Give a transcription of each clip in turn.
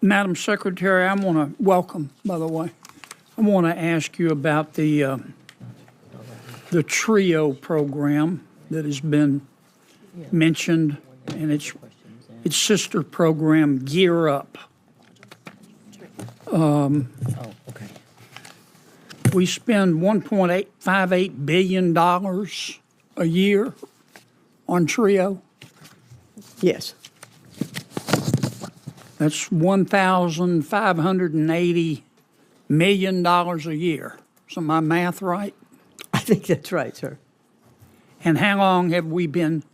Madam Secretary, I want to welcome, by the way, I want to ask you about the TRIO program that has been mentioned, and its sister program, Gear Up. We spend $1.58 billion a year on TRIO. Yes. That's $1,580 million a year. Is my math right? I think that's right, sir. And how long have we been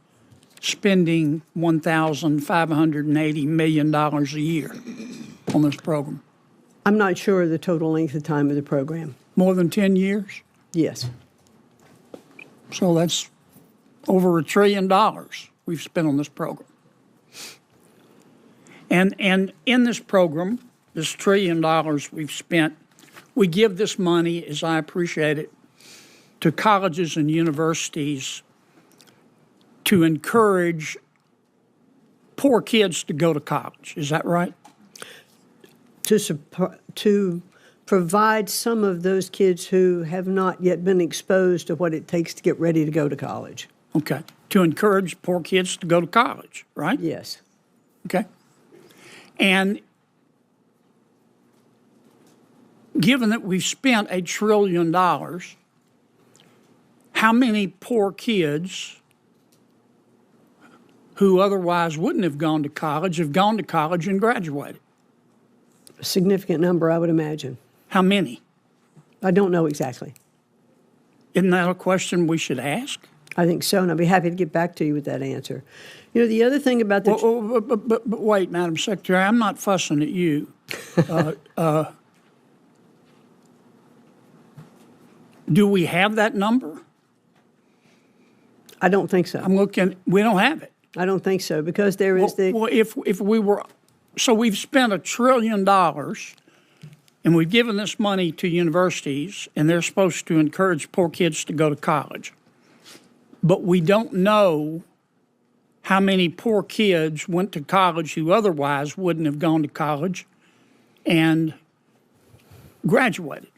spending $1,580 million a year on this program? I'm not sure of the total length of time of the program. More than 10 years? Yes. So that's over $1 trillion we've spent on this program. And in this program, this $1 trillion we've spent, we give this money, as I appreciate it, to colleges and universities to encourage poor kids to go to college. Is that right? To provide some of those kids who have not yet been exposed to what it takes to get ready to go to college. Okay. To encourage poor kids to go to college, right? Yes. Okay. And given that we've spent $1 trillion, how many poor kids who otherwise wouldn't have gone to college have gone to college and graduated? A significant number, I would imagine. How many? I don't know exactly. Isn't that a question we should ask? I think so, and I'll be happy to get back to you with that answer. You know, the other thing about the... But wait, Madam Secretary, I'm not fussing at you. Do we have that number? I don't think so. I'm looking, we don't have it. I don't think so, because there is Well, if we were, so we've spent $1 trillion, and we've given this money to universities, and they're supposed to encourage poor kids to go to college. But we don't know how many poor kids went to college who otherwise wouldn't have gone to college and graduated,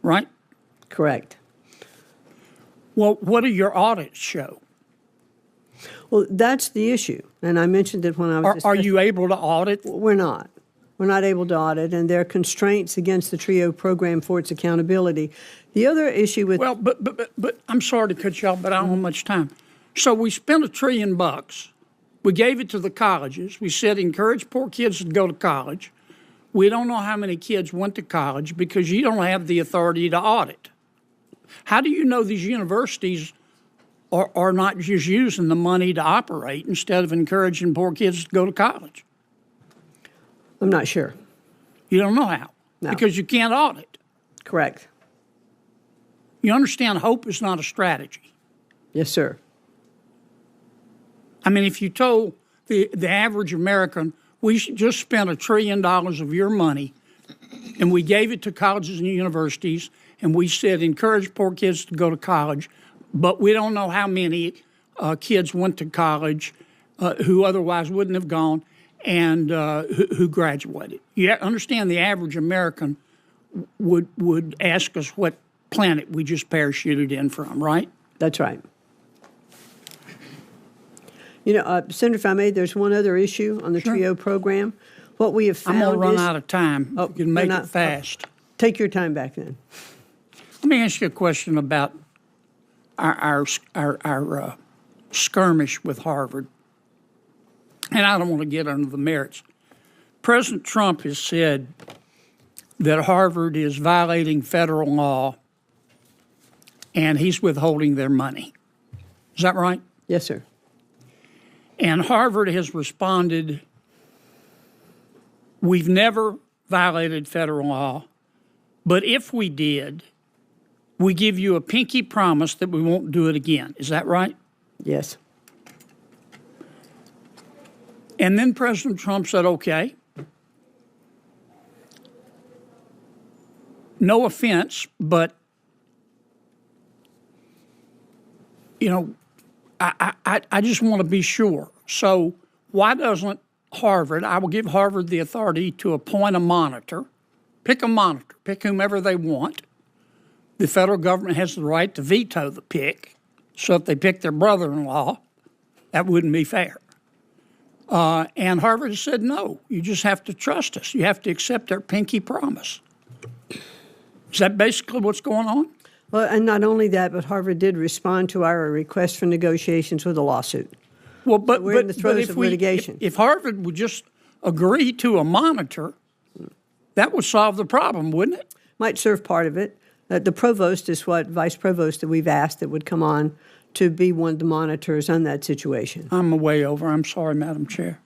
right? Correct. Well, what do your audits show? Well, that's the issue, and I mentioned it when I was Are you able to audit? We're not. We're not able to audit, and there are constraints against the TRIO program for its accountability. The other issue with... Well, but I'm sorry to cut you off, but I don't have much time. So we spent $1 trillion. We gave it to the colleges. We said encourage poor kids to go to college. We don't know how many kids went to college because you don't have the authority to audit. How do you know these universities are not just using the money to operate instead of encouraging poor kids to go to college? I'm not sure. You don't know how? No. Because you can't audit. Correct. You understand hope is not a strategy. Yes, sir. I mean, if you told the average American, we just spent $1 trillion of your money, and we gave it to colleges and universities, and we said encourage poor kids to go to college, but we don't know how many kids went to college who otherwise wouldn't have gone and who graduated. You understand the average American would ask us what planet we just parachuted in from, right? That's right. You know, Senator, if I may, there's one other issue on the TRIO program. What we have found I'm going to run out of time. Oh, you can make it fast. Take your time back then. Let me ask you a question about our skirmish with Harvard. And I don't want to get into the merits. President Trump has said that Harvard is violating federal law and he's withholding their money. Is that right? Yes, sir. And Harvard has responded, we've never violated federal law, but if we did, we give you a pinky promise that we won't do it again. Is that right? Yes. And then President Trump said, okay, no offense, but, you know, I just want to be sure. So why doesn't Harvard, I will give Harvard the authority to appoint a monitor, pick whomever they want. The federal government has the right to veto the pick. So if they pick their brother-in-law, that wouldn't be fair. And Harvard has said, no, you just have to trust us. You have to accept our pinky promise. Is that basically what's going on? Well, and not only that, but Harvard did respond to our request for negotiations with a lawsuit. Well, but we're in the throes if of litigation. If Harvard would just agree to a monitor, that would solve the problem, wouldn't it? Might serve part of it. The provost is what vice provost that we've asked that would come on to be one of the monitors on that situation. I'm way over. I'm sorry, Madam Chair.